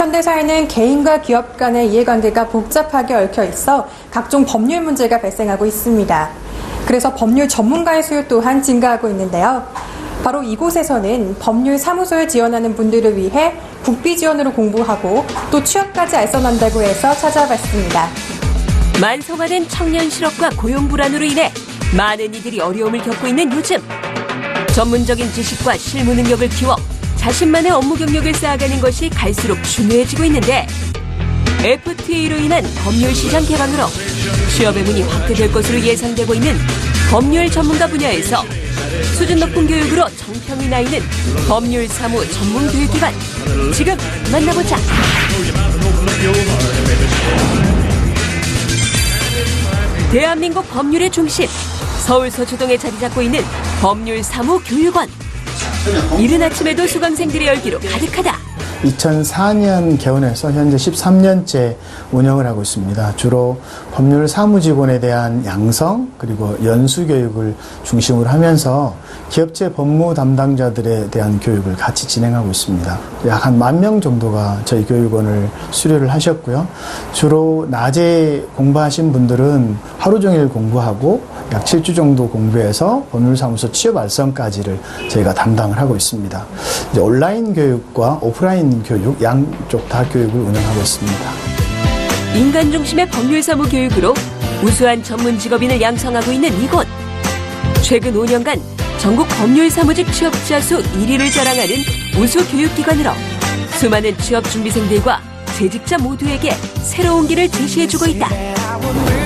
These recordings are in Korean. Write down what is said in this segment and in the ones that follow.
현대사회는 개인과 기업 간의 이해관계가 복잡하게 얽혀 있어 각종 법률 문제가 발생하고 있습니다. 그래서 법률 전문가의 수요 또한 증가하고 있는데요. 바로 이곳에서는 법률 사무소에 지원하는 분들을 위해 국비 지원으로 공부하고 또 취업까지 알선한다고 해서 찾아봤습니다. 만성화된 청년 실업과 고용 불안으로 인해 많은 이들이 어려움을 겪고 있는 요즘. 전문적인 지식과 실무 능력을 키워 자신만의 업무 경력을 쌓아가는 것이 갈수록 중요해지고 있는데 FTA로 인한 법률 시장 개방으로 취업의 문이 확대될 것으로 예상되고 있는 법률 전문가 분야에서 수준 높은 교육으로 정평이 나 있는 법률 사무 전문 교육기관. 지금 만나보자. 대한민국 법률의 중심, 서울 서초동에 자리 잡고 있는 법률 사무 교육원. 이른 아침에도 수강생들의 열기로 가득하다. 2004년 개원해서 현재 13년째 운영을 하고 있습니다. 주로 법률 사무직원에 대한 양성 그리고 연수 교육을 중심으로 하면서 기업체 법무 담당자들에 대한 교육을 같이 진행하고 있습니다. 약 한 10,000명 정도가 저희 교육원을 수료를 하셨고요. 주로 낮에 공부하신 분들은 하루 종일 공부하고 약 7주 정도 공부해서 법률사무소 취업 알선까지를 저희가 담당을 하고 있습니다. 이제 온라인 교육과 오프라인 교육 양쪽 다 교육을 운영하고 있습니다. 인간 중심의 법률사무 교육으로 우수한 전문 직업인을 양성하고 있는 이곳. 최근 5년간 전국 법률사무직 취업자 수 1위를 자랑하는 우수 교육기관으로 수많은 취업준비생들과 재직자 모두에게 새로운 길을 제시해주고 있다.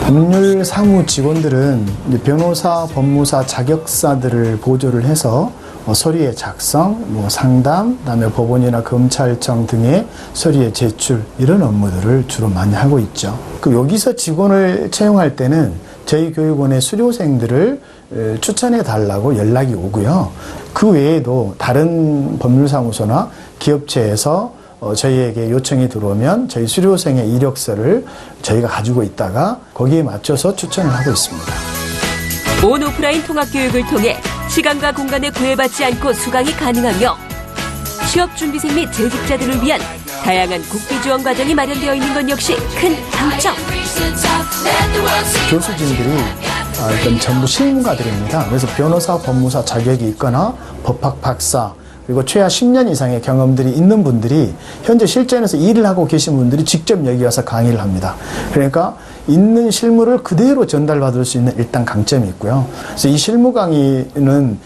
법률 사무 직원들은 변호사, 법무사 자격사들을 보조를 해서 서류의 작성, 상담, 그다음에 법원이나 검찰청 등의 서류의 제출 이런 업무들을 주로 많이 하고 있죠. 여기서 직원을 채용할 때는 저희 교육원의 수료생들을 추천해 달라고 연락이 오고요. 그 외에도 다른 법률사무소나 기업체에서 저희에게 요청이 들어오면 저희 수료생의 이력서를 저희가 가지고 있다가 거기에 맞춰서 추천을 하고 있습니다. 온 오프라인 통합교육을 통해 시간과 공간에 구애받지 않고 수강이 가능하며 취업준비생 및 재직자들을 위한 다양한 국비 지원 과정이 마련되어 있는 것 역시 큰 장점. 교수진들이 일단 전부 실무가들입니다. 그래서 변호사, 법무사 자격이 있거나 법학 박사 그리고 최하 10년 이상의 경험들이 있는 분들이 현재 실전에서 일을 하고 계신 분들이 직접 여기 와서 강의를 합니다. 그러니까 있는 실무를 그대로 전달받을 수 있는 일단 강점이 있고요. 그래서 이 실무 강의는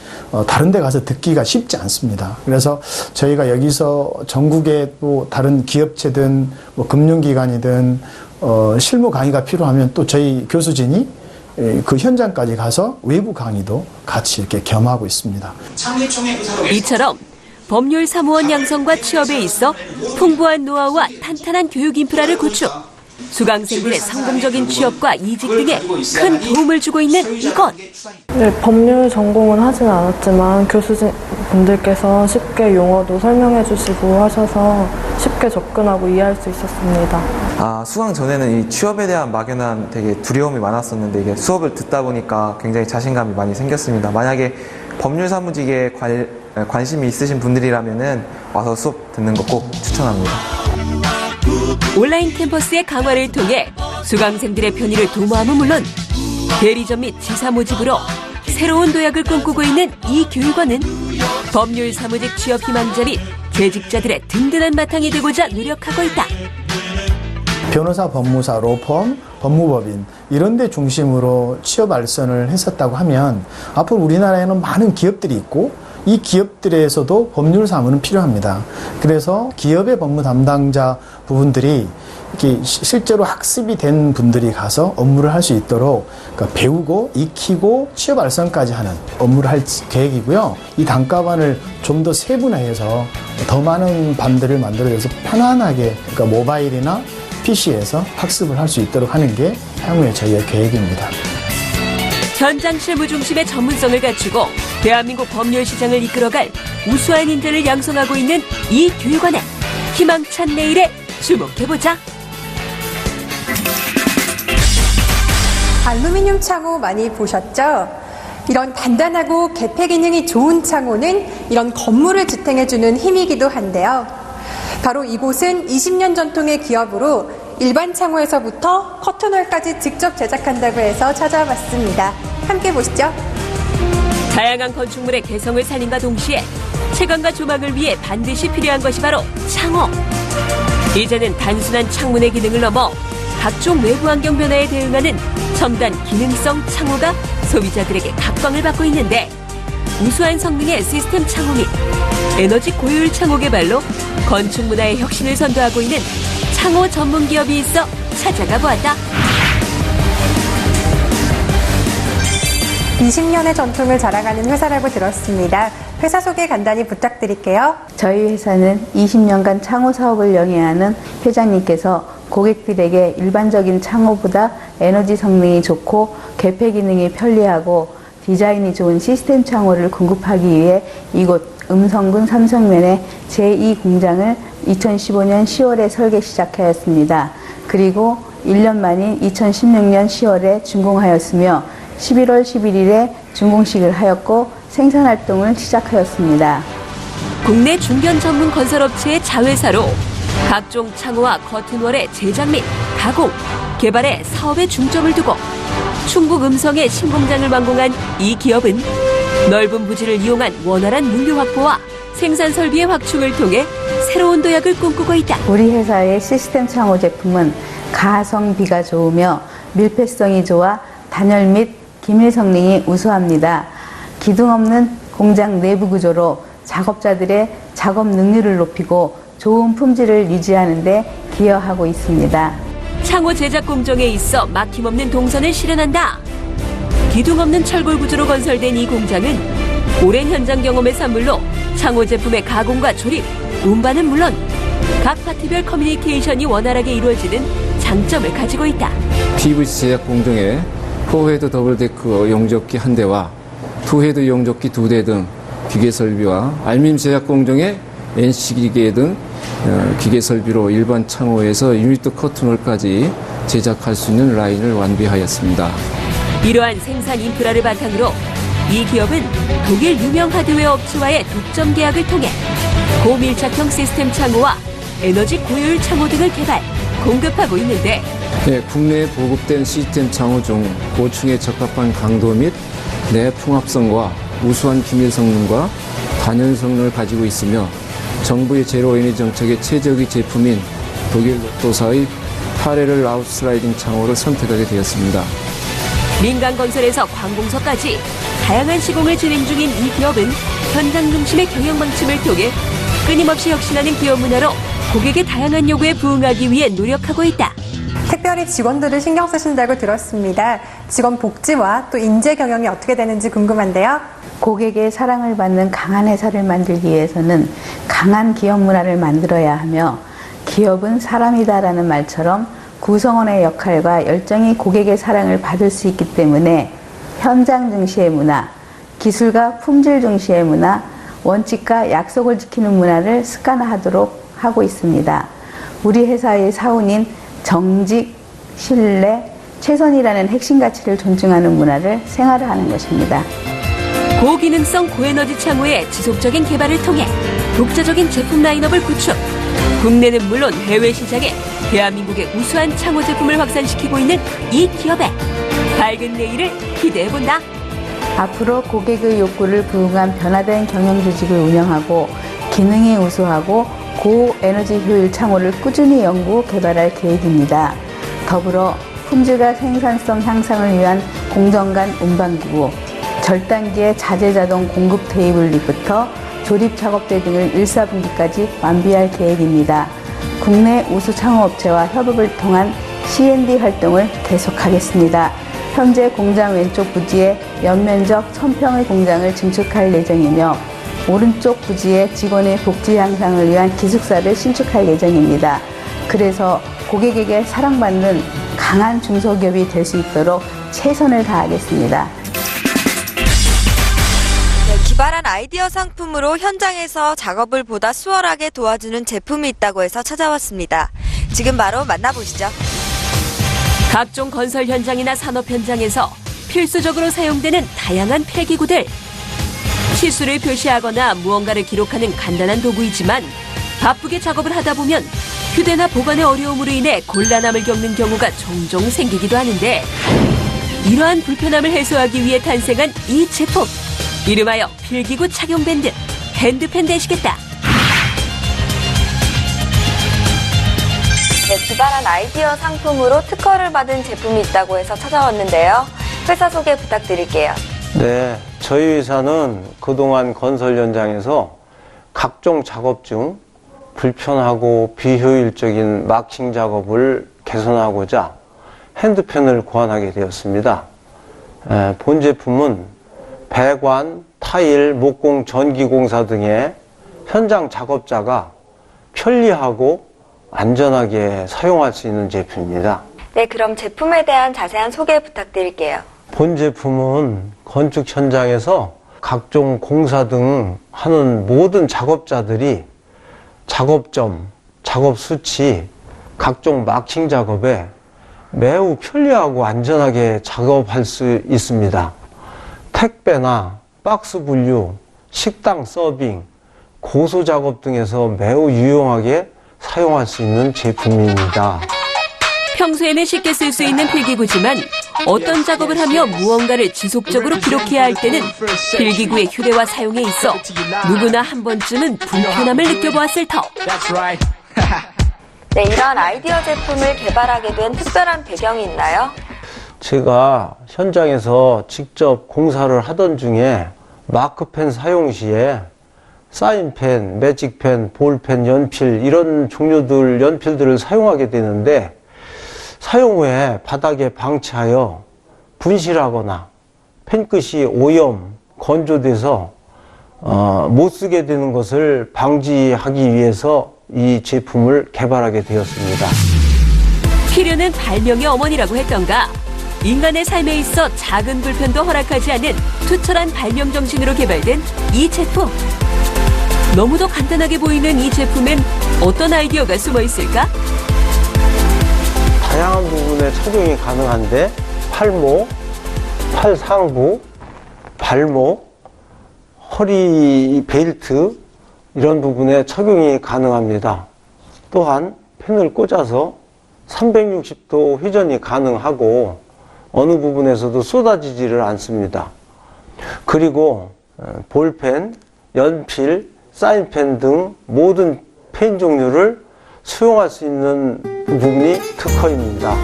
다른 데 가서 듣기가 쉽지 않습니다. 그래서 저희가 여기서 전국의 또 다른 기업체든 금융기관이든 실무 강의가 필요하면 또 저희 교수진이 그 현장까지 가서 외부 강의도 같이 이렇게 겸하고 있습니다. 이처럼 법률 사무원 양성과 취업에 있어 풍부한 노하우와 탄탄한 교육 인프라를 구축. 수강생들의 성공적인 취업과 이직 등에 큰 도움을 주고 있는 이곳. 네, 법률 전공은 하진 않았지만 교수진 분들께서 쉽게 용어도 설명해 주시고 하셔서 쉽게 접근하고 이해할 수 있었습니다. 수강 전에는 이 취업에 대한 막연한 되게 두려움이 많았었는데 이게 수업을 듣다 보니까 굉장히 자신감이 많이 생겼습니다. 만약에 법률 사무직에 관심이 있으신 분들이라면은 와서 수업 듣는 거 꼭 추천합니다. 온라인 캠퍼스의 강화를 통해 수강생들의 편의를 도모함은 물론 대리점 및 지사 모집으로 새로운 도약을 꿈꾸고 있는 이 교육원은 법률 사무직 취업 희망자 및 재직자들의 든든한 바탕이 되고자 노력하고 있다. 변호사, 법무사, 로펌, 법무법인 이런 데 중심으로 취업 알선을 했었다고 하면 앞으로 우리나라에는 많은 기업들이 있고 이 기업들에서도 법률 사무는 필요합니다. 그래서 기업의 법무 담당자 부분들이 이렇게 실제로 학습이 된 분들이 가서 업무를 할 수 있도록 그러니까 배우고 익히고 취업 알선까지 하는 업무를 할 계획이고요. 이 단과반을 좀 더 세분화해서 더 많은 반들을 만들어줘서 편안하게 그러니까 모바일이나 PC에서 학습을 할 수 있도록 하는 게 향후의 저희의 계획입니다. 현장 실무 중심의 전문성을 갖추고 대한민국 법률 시장을 이끌어갈 우수한 인재를 양성하고 있는 이 교육원에 희망찬 내일에 주목해보자. 알루미늄 창호 많이 보셨죠? 이런 단단하고 개폐 기능이 좋은 창호는 이런 건물을 지탱해주는 힘이기도 한데요. 바로 이곳은 20년 전통의 기업으로 일반 창호에서부터 커튼홀까지 직접 제작한다고 해서 찾아봤습니다. 함께 보시죠. 다양한 건축물의 개성을 살린과 동시에 채광과 조망을 위해 반드시 필요한 것이 바로 창호. 이제는 단순한 창문의 기능을 넘어 각종 외부 환경 변화에 대응하는 첨단 기능성 창호가 소비자들에게 각광을 받고 있는데, 우수한 성능의 시스템 창호 및 에너지 고효율 창호 개발로 건축 문화의 혁신을 선도하고 있는 창호 전문 기업이 있어 찾아가 보았다. 20년의 전통을 자랑하는 회사라고 들었습니다. 회사 소개 간단히 부탁드릴게요. 저희 회사는 20년간 창호 사업을 영위하는 회장님께서 고객들에게 일반적인 창호보다 에너지 성능이 좋고 개폐 기능이 편리하고 디자인이 좋은 시스템 창호를 공급하기 위해 이곳 음성군 삼성면에 제2 공장을 2015년 10월에 설계 시작하였습니다. 그리고 1년 만인 2016년 10월에 준공하였으며 11월 11일에 준공식을 하였고 생산활동을 시작하였습니다. 국내 중견 전문 건설업체의 자회사로 각종 창호와 커튼월의 제작 및 가공, 개발에 사업에 중점을 두고 충북 음성의 신공장을 완공한 이 기업은 넓은 부지를 이용한 원활한 물류 확보와 생산 설비의 확충을 통해 새로운 도약을 꿈꾸고 있다. 우리 회사의 시스템 창호 제품은 가성비가 좋으며 밀폐성이 좋아 단열 및 기밀 성능이 우수합니다. 기둥 없는 공장 내부 구조로 작업자들의 작업 능률을 높이고 좋은 품질을 유지하는 데 기여하고 있습니다. 창호 제작 공정에 있어 막힘없는 동선을 실현한다. 기둥 없는 철골 구조로 건설된 이 공장은 오랜 현장 경험의 산물로 창호 제품의 가공과 조립, 운반은 물론 각 파트별 커뮤니케이션이 원활하게 이루어지는 장점을 가지고 있다. PVC 제작 공정에 4헤드 더블데크 용접기 1대와 2헤드 용접기 2대 등 기계 설비와 알루미늄 제작 공정에 NC 기계 등 기계 설비로 일반 창호에서 유니트 커튼홀까지 제작할 수 있는 라인을 완비하였습니다. 이러한 생산 인프라를 바탕으로 이 기업은 독일 유명 하드웨어 업체와의 독점 계약을 통해 고밀착형 시스템 창호와 에너지 고효율 창호 등을 개발, 공급하고 있는데, 네, 국내에 보급된 시스템 창호 중 고층에 적합한 강도 및 내풍합성과 우수한 기밀 성능과 단열 성능을 가지고 있으며 정부의 제로 에너지 정책의 최적의 제품인 독일 롯도사의 파레럴 아웃슬라이딩 창호를 선택하게 되었습니다. 민간 건설에서 관공서까지 다양한 시공을 진행 중인 이 기업은 현장 중심의 경영 방침을 통해 끊임없이 혁신하는 기업 문화로 고객의 다양한 요구에 부응하기 위해 노력하고 있다. 특별히 직원들을 신경 쓰신다고 들었습니다. 직원 복지와 또 인재 경영이 어떻게 되는지 궁금한데요. 고객의 사랑을 받는 강한 회사를 만들기 위해서는 강한 기업 문화를 만들어야 하며, 기업은 사람이다라는 말처럼 구성원의 역할과 열정이 고객의 사랑을 받을 수 있기 때문에 현장 중시의 문화, 기술과 품질 중시의 문화, 원칙과 약속을 지키는 문화를 습관화하도록 하고 있습니다. 우리 회사의 사원인 정직, 신뢰, 최선이라는 핵심 가치를 존중하는 문화를 생활화하는 것입니다. 고기능성 고에너지 창호의 지속적인 개발을 통해 독자적인 제품 라인업을 구축, 국내는 물론 해외 시장에 대한민국의 우수한 창호 제품을 확산시키고 있는 이 기업의 밝은 내일을 기대해본다. 앞으로 고객의 욕구를 부응한 변화된 경영 조직을 운영하고 기능이 우수하고 고에너지 효율 창호를 꾸준히 연구 개발할 계획입니다. 더불어 품질과 생산성 향상을 위한 공정 간 운반기구, 절단기의 자재자동 공급 테이블릿부터 조립 작업대 등을 1사분기까지 완비할 계획입니다. 국내 우수 창호업체와 협업을 통한 C&D 활동을 계속하겠습니다. 현재 공장 왼쪽 부지에 연면적 1000평의 공장을 증축할 예정이며, 오른쪽 부지에 직원의 복지 향상을 위한 기숙사를 신축할 예정입니다. 그래서 고객에게 사랑받는 강한 중소기업이 될 수 있도록 최선을 다하겠습니다. 기발한 아이디어 상품으로 현장에서 작업을 보다 수월하게 도와주는 제품이 있다고 해서 찾아왔습니다. 지금 바로 만나보시죠. 각종 건설 현장이나 산업 현장에서 필수적으로 사용되는 다양한 폐기구들. 시수를 표시하거나 무언가를 기록하는 간단한 도구이지만 바쁘게 작업을 하다 보면 휴대나 보관의 어려움으로 인해 곤란함을 겪는 경우가 종종 생기기도 하는데 이러한 불편함을 해소하기 위해 탄생한 이 제품. 이름하여 필기구 착용 밴드, 핸드펜 되시겠다. 네, 기발한 아이디어 상품으로 특허를 받은 제품이 있다고 해서 찾아왔는데요. 회사 소개 부탁드릴게요. 네, 저희 회사는 그동안 건설 현장에서 각종 작업 중 불편하고 비효율적인 마킹 작업을 개선하고자 핸드펜을 고안하게 되었습니다. 본 제품은 배관, 타일, 목공, 전기공사 등의 현장 작업자가 편리하고 안전하게 사용할 수 있는 제품입니다. 네, 그럼 제품에 대한 자세한 소개 부탁드릴게요. 본 제품은 건축 현장에서 각종 공사 등 하는 모든 작업자들이 작업점, 작업 수치, 각종 마킹 작업에 매우 편리하고 안전하게 작업할 수 있습니다. 택배나 박스 분류, 식당 서빙, 고소 작업 등에서 매우 유용하게 사용할 수 있는 제품입니다. 평소에는 쉽게 쓸 수 있는 필기구지만 어떤 작업을 하며 무언가를 지속적으로 기록해야 할 때는 필기구의 휴대와 사용에 있어 누구나 한 번쯤은 불편함을 느껴보았을 터. 네, 이러한 아이디어 제품을 개발하게 된 특별한 배경이 있나요? 제가 현장에서 직접 공사를 하던 중에 마크펜 사용 시에 사인펜, 매직펜, 볼펜, 연필 이런 종류들 연필들을 사용하게 되는데 사용 후에 바닥에 방치하여 분실하거나 펜끝이 오염, 건조돼서 못 쓰게 되는 것을 방지하기 위해서 이 제품을 개발하게 되었습니다. 필요는 발명의 어머니라고 했던가. 인간의 삶에 있어 작은 불편도 허락하지 않는 투철한 발명 정신으로 개발된 이 제품. 너무도 간단하게 보이는 이 제품엔 어떤 아이디어가 숨어 있을까? 다양한 부분에 착용이 가능한데 팔목, 팔 상부, 발목, 허리 벨트 이런 부분에 착용이 가능합니다. 또한 펜을 꽂아서 360도 회전이 가능하고 어느 부분에서도 쏟아지지를 않습니다. 그리고 볼펜, 연필, 사인펜 등 모든 펜 종류를 수용할 수 있는 부분이 특허입니다.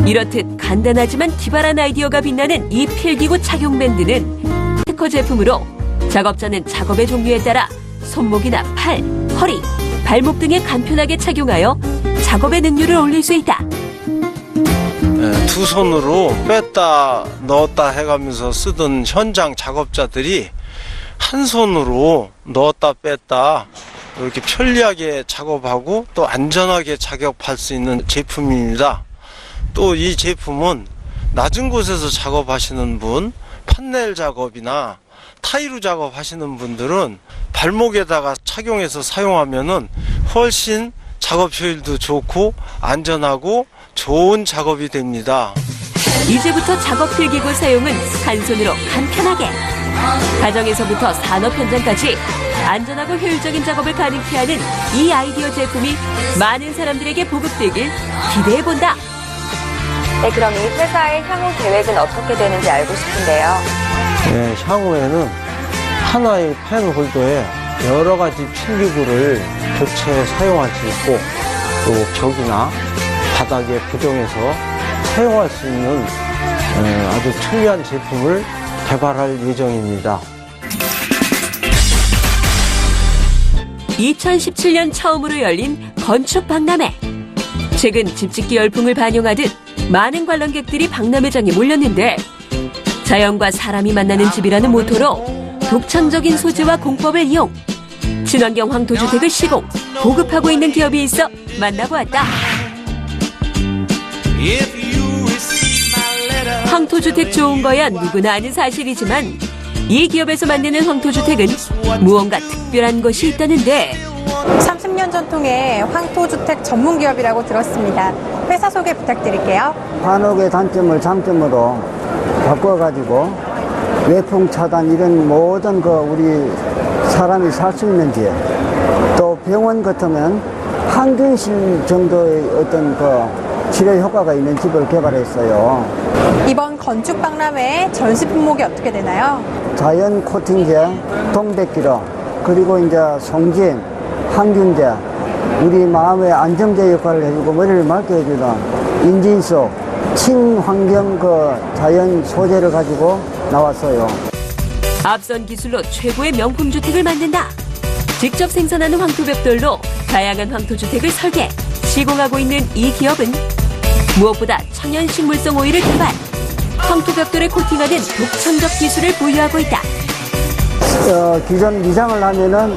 이렇듯 간단하지만 기발한 아이디어가 빛나는 이 필기구 착용 밴드는 특허 제품으로 작업자는 작업의 종류에 따라 손목이나 팔, 허리, 발목 등에 간편하게 착용하여 작업의 능률을 올릴 수 있다. 두 손으로 뺐다 넣었다 해가면서 쓰던 현장 작업자들이 한 손으로 넣었다 뺐다 이렇게 편리하게 작업하고 또 안전하게 작업할 수 있는 제품입니다. 또 이 제품은 낮은 곳에서 작업하시는 분, 판넬 작업이나 타일로 작업하시는 분들은 발목에다가 착용해서 사용하면은 훨씬 작업 효율도 좋고 안전하고 좋은 작업이 됩니다. 이제부터 작업 필기구 사용은 한 손으로 간편하게, 가정에서부터 산업 현장까지 안전하고 효율적인 작업을 가능케 하는 이 아이디어 제품이 많은 사람들에게 보급되길 기대해본다. 네, 그럼 이 회사의 향후 계획은 어떻게 되는지 알고 싶은데요. 네, 향후에는 하나의 펜 홀더에 여러 가지 필기구를 교체 사용할 수 있고 또 벽이나 바닥에 고정해서 사용할 수 있는 아주 편리한 제품을 개발할 예정입니다. 2017년 처음으로 열린 건축박람회. 최근 집짓기 열풍을 반영하듯 많은 관람객들이 박람회장에 몰렸는데 자연과 사람이 만나는 집이라는 모토로 독창적인 소재와 공법을 이용 친환경 황토주택을 시공, 보급하고 있는 기업이 있어 만나보았다. 황토주택 좋은 거야 누구나 아는 사실이지만 이 기업에서 만드는 황토주택은 무언가 특별한 것이 있다는데 30년 전통의 황토주택 전문 기업이라고 들었습니다. 회사 소개 부탁드릴게요. 한옥의 단점을 장점으로 바꿔가지고 외풍 차단 이런 모든 우리 사람이 살 수 있는 집, 또 병원 같으면 항균실 정도의 어떤 그 치료 효과가 있는 집을 개발했어요. 이번 건축 박람회의 전시 품목이 어떻게 되나요? 자연 코팅제, 동백기로, 그리고 이제 송진, 항균제, 우리 마음의 안정제 역할을 해주고 머리를 맑게 해주는 인진수, 친환경 그 자연 소재를 가지고 나왔어요. 앞선 기술로 최고의 명품 주택을 만든다. 직접 생산하는 황토벽돌로 다양한 황토주택을 설계, 시공하고 있는 이 기업은 무엇보다 천연 식물성 오일을 개발, 황토벽돌에 코팅하는 독창적 기술을 보유하고 있다. 기존 미장을 하면은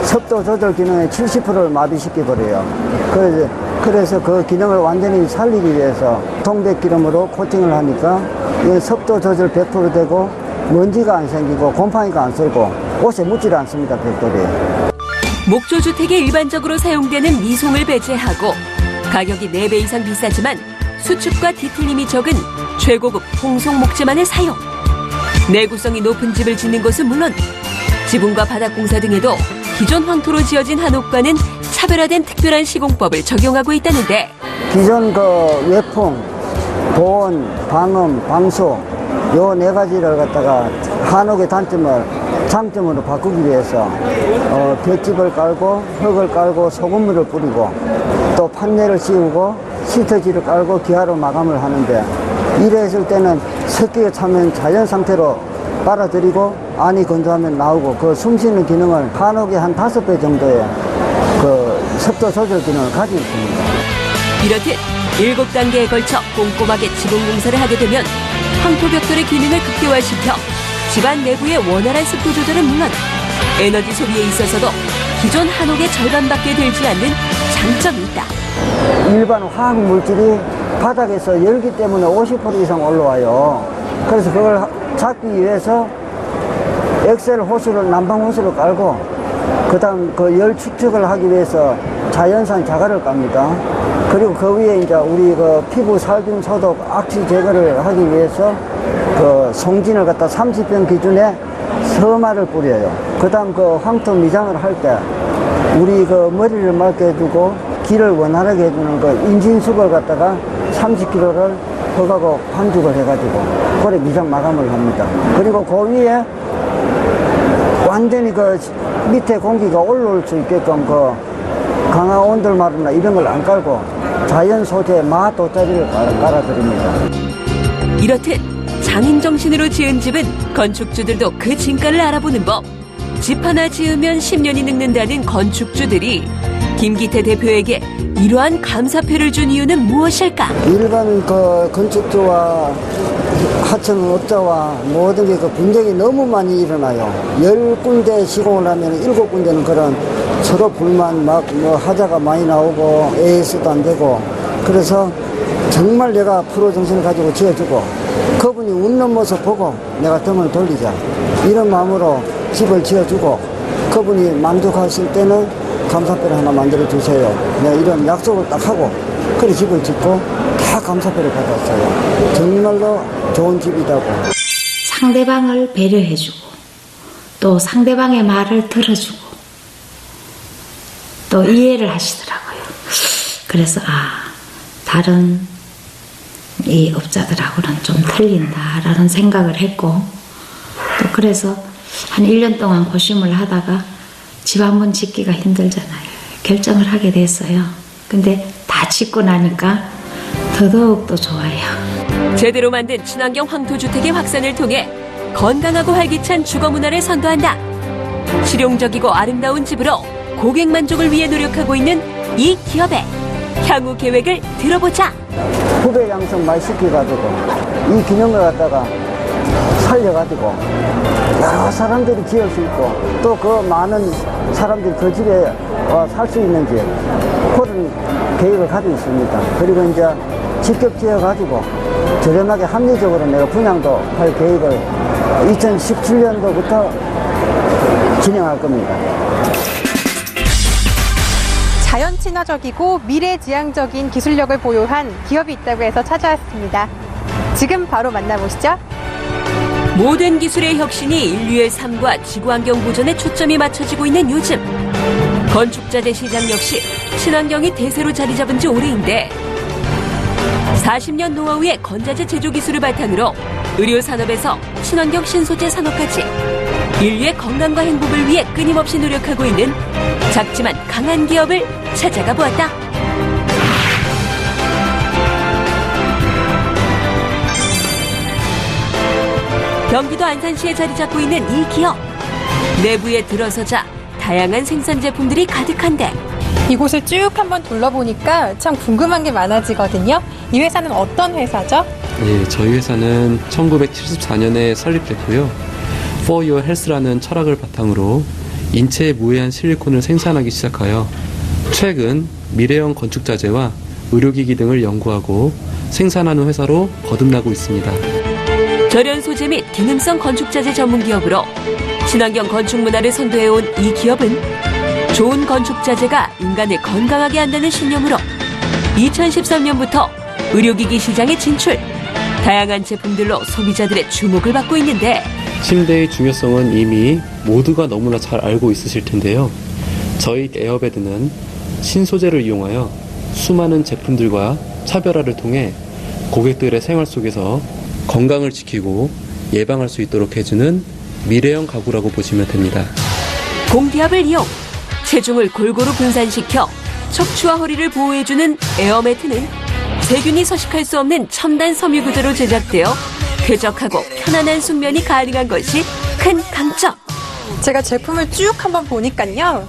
습도 조절 기능의 70%를 마비시켜버려요. 그래서 그 기능을 완전히 살리기 위해서 동백기름으로 코팅을 하니까 이 습도 조절 100% 되고 먼지가 안 생기고 곰팡이가 안 쓸고 옷에 묻질 않습니다, 벽돌이. 목조주택에 일반적으로 사용되는 미송을 배제하고 가격이 4배 이상 비싸지만 수축과 뒤틀림이 적은 최고급 홍송 목재만을 사용. 내구성이 높은 집을 짓는 것은 물론 지붕과 바닥 공사 등에도 기존 황토로 지어진 한옥과는 차별화된 특별한 시공법을 적용하고 있다는데, 기존 그 외풍, 보온, 방음, 방수 요 4가지를 갖다가 한옥의 장점으로 바꾸기 위해서 볏짚을 깔고 흙을 깔고 소금물을 뿌리고 또 판넬을 씌우고 시트지를 깔고 기아로 마감을 하는데, 이래 했을 때는 습기가 차면 자연 상태로 빨아들이고 안이 건조하면 나오고 그 숨쉬는 기능을 한옥의 한 5배 정도의 그 습도 조절 기능을 가지고 있습니다. 이렇듯 7단계에 걸쳐 꼼꼼하게 지붕 공사를 하게 되면 황토벽돌의 기능을 극대화시켜 집안 내부의 원활한 습도 조절은 물론 에너지 소비에 있어서도 기존 한옥의 절반밖에 들지 않는 장점이 있다. 일반 화학 물질이 바닥에서 열기 때문에 50% 이상 올라와요. 그래서 그걸 잡기 위해서 엑셀 호스를, 난방 호스를 깔고 그다음 그 열 축적을 하기 위해서 자연산 자갈을 깝니다. 그리고 그 위에 이제 우리 그 피부 살균 소독 악취 제거를 하기 위해서 그 송진을 갖다 30평 기준에 서마를 뿌려요. 그다음 그 황토 미장을 할 때 우리 그 머리를 맑게 해주고 길을 원활하게 해주는 그 인진수걸 갖다가 30kg를 흙하고 반죽을 해가지고 그래 미장 마감을 합니다. 그리고 그 위에 완전히 그 밑에 공기가 올라올 수 있게끔 그 강화 온돌마루나 이런 걸 안 깔고 자연 소재 마도자리를 깔아드립니다. 이렇듯 장인 정신으로 지은 집은 건축주들도 그 진가를 알아보는 법. 집 하나 지으면 10년이 늙는다는 건축주들이 김기태 대표에게 이러한 감사표를 준 이유는 무엇일까? 일반 그 건축주와 하청업자와 모든 게 그 분쟁이 너무 많이 일어나요. 10군데 시공을 하면 7군데는 그런 서로 불만 막 뭐 하자가 많이 나오고 AS도 안 되고, 그래서 정말 내가 프로 정신을 가지고 지어주고 그분이 웃는 모습 보고 내가 등을 돌리자 이런 마음으로 집을 지어주고 그분이 만족하실 때는 감사표를 하나 만들어 주세요. 네, 이런 약속을 딱 하고 그래 집을 짓고 다 감사표를 받았어요. 정말로 좋은 집이라고. 상대방을 배려해주고 또 상대방의 말을 들어주고 또 이해를 하시더라고요. 그래서 다른 이 업자들하고는 좀 틀린다라는 생각을 했고, 또 그래서 한 1년 동안 고심을 하다가 집 한 번 짓기가 힘들잖아요. 결정을 하게 됐어요. 근데 다 짓고 나니까 더더욱 또 좋아요. 제대로 만든 친환경 황토주택의 확산을 통해 건강하고 활기찬 주거문화를 선도한다. 실용적이고 아름다운 집으로 고객 만족을 위해 노력하고 있는 이 기업의 향후 계획을 들어보자. 후배 양성 많이 시켜가지고 이 기능을 갖다가 살려가지고 여러 사람들이 지을 수 있고 또 그 많은 사람들이 그 집에 살 수 있는지 그런 계획을 가지고 있습니다. 그리고 이제 직접 지어가지고 저렴하게 합리적으로 내가 분양도 할 계획을 2017년도부터 진행할 겁니다. 자연 친화적이고 미래지향적인 기술력을 보유한 기업이 있다고 해서 찾아왔습니다. 지금 바로 만나보시죠. 모든 기술의 혁신이 인류의 삶과 지구환경 보전에 초점이 맞춰지고 있는 요즘, 건축자재 시장 역시 친환경이 대세로 자리 잡은 지 오래인데 40년 노하우의 건자재 제조 기술을 바탕으로 의료 산업에서 친환경 신소재 산업까지 인류의 건강과 행복을 위해 끊임없이 노력하고 있는 작지만 강한 기업을 찾아가 보았다. 경기도 안산시에 자리 잡고 있는 이 기업. 내부에 들어서자 다양한 생산 제품들이 가득한데 이곳을 쭉 한번 둘러보니까 참 궁금한 게 많아지거든요. 이 회사는 어떤 회사죠? 네, 저희 회사는 1974년에 설립됐고요. For Your Health라는 철학을 바탕으로 인체에 무해한 실리콘을 생산하기 시작하여 최근 미래형 건축자재와 의료기기 등을 연구하고 생산하는 회사로 거듭나고 있습니다. 절연 소재 및 기능성 건축자재 전문 기업으로 친환경 건축 문화를 선도해온 이 기업은 좋은 건축자재가 인간을 건강하게 한다는 신념으로 2013년부터 의료기기 시장에 진출, 다양한 제품들로 소비자들의 주목을 받고 있는데 침대의 중요성은 이미 모두가 너무나 잘 알고 있으실 텐데요. 저희 에어베드는 신소재를 이용하여 수많은 제품들과 차별화를 통해 고객들의 생활 속에서 건강을 지키고 예방할 수 있도록 해주는 미래형 가구라고 보시면 됩니다. 공기압을 이용, 체중을 골고루 분산시켜 척추와 허리를 보호해주는 에어매트는 세균이 서식할 수 없는 첨단 섬유 구조로 제작되어 쾌적하고 편안한 숙면이 가능한 것이 큰 강점. 제가 제품을 쭉 한번 보니까요.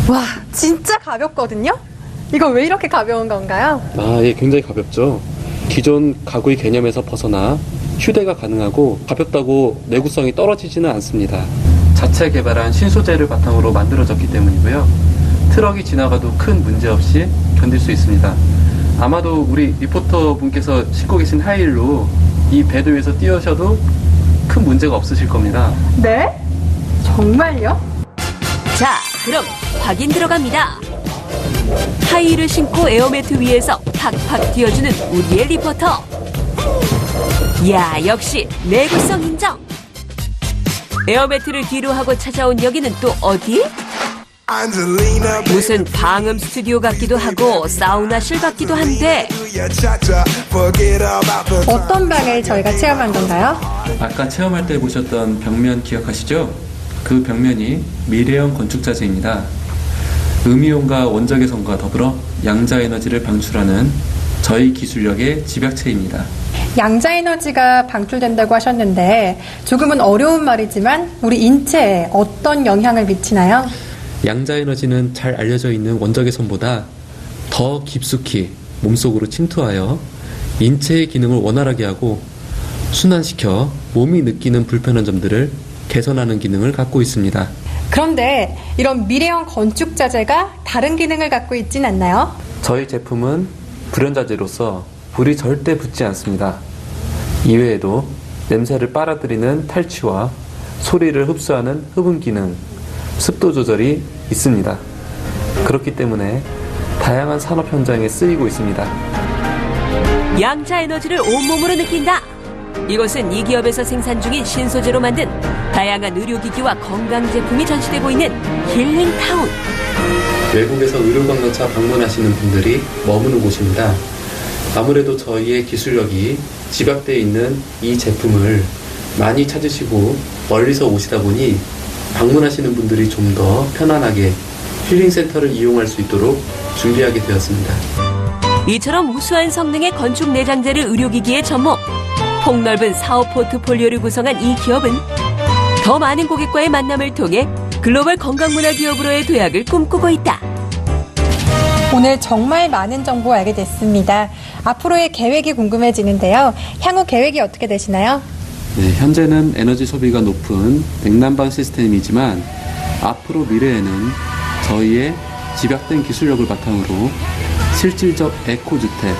와, 진짜 가볍거든요? 이거 왜 이렇게 가벼운 건가요? 예, 굉장히 가볍죠. 기존 가구의 개념에서 벗어나 휴대가 가능하고 가볍다고 내구성이 떨어지지는 않습니다. 자체 개발한 신소재를 바탕으로 만들어졌기 때문이고요. 트럭이 지나가도 큰 문제 없이 견딜 수 있습니다. 아마도 우리 리포터 분께서 신고 계신 하이힐로 이 베드 위에서 뛰어셔도 큰 문제가 없으실 겁니다. 네? 정말요? 자, 그럼 확인 들어갑니다. 하이힐을 신고 에어매트 위에서 팍팍 뛰어주는 우리의 리포터. 야, 역시 내구성 인정. 에어매트를 뒤로 하고 찾아온 여기는 또 어디? 무슨 방음 스튜디오 같기도 하고 사우나실 같기도 한데 어떤 방을 저희가 체험한 건가요? 아까 체험할 때 보셨던 벽면 기억하시죠? 그 벽면이 미래형 건축자재입니다. 음이온과 원자개선과 더불어 양자에너지를 방출하는 저희 기술력의 집약체입니다. 양자에너지가 방출된다고 하셨는데 조금은 어려운 말이지만 우리 인체에 어떤 영향을 미치나요? 양자에너지는 잘 알려져 있는 원자개선보다 더 깊숙이 몸속으로 침투하여 인체의 기능을 원활하게 하고 순환시켜 몸이 느끼는 불편한 점들을 개선하는 기능을 갖고 있습니다. 그런데 이런 미래형 건축자재가 다른 기능을 갖고 있진 않나요? 저희 제품은 불연자재로서 불이 절대 붙지 않습니다. 이외에도 냄새를 빨아들이는 탈취와 소리를 흡수하는 흡음 기능, 습도 조절이 있습니다. 그렇기 때문에 다양한 산업 현장에 쓰이고 있습니다. 양자 에너지를 온몸으로 느낀다. 이곳은 이 기업에서 생산 중인 신소재로 만든 다양한 의료기기와 건강 제품이 전시되고 있는 힐링타운. 외국에서 의료관광차 방문하시는 분들이 머무는 곳입니다. 아무래도 저희의 기술력이 집약되어 있는 이 제품을 많이 찾으시고 멀리서 오시다 보니 방문하시는 분들이 좀 더 편안하게 힐링센터를 이용할 수 있도록 준비하게 되었습니다. 이처럼 우수한 성능의 건축 내장재를 의료기기에 접목, 폭넓은 사업 포트폴리오를 구성한 이 기업은 더 많은 고객과의 만남을 통해 글로벌 건강문화 기업으로의 도약을 꿈꾸고 있다. 오늘 정말 많은 정보 알게 됐습니다. 앞으로의 계획이 궁금해지는데요. 향후 계획이 어떻게 되시나요? 네, 현재는 에너지 소비가 높은 냉난방 시스템이지만 앞으로 미래에는 저희의 집약된 기술력을 바탕으로 실질적 에코주택,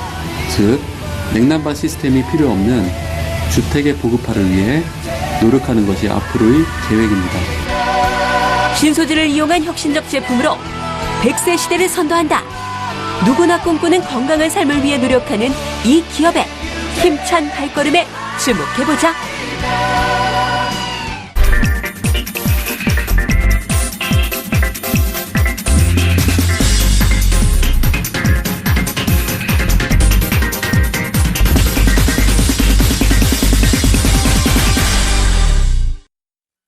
즉 냉난방 시스템이 필요 없는 주택의 보급화를 위해 노력하는 것이 앞으로의 계획입니다. 신소재를 이용한 혁신적 제품으로 100세 시대를 선도한다. 누구나 꿈꾸는 건강한 삶을 위해 노력하는 이 기업의 힘찬 발걸음에 주목해보자.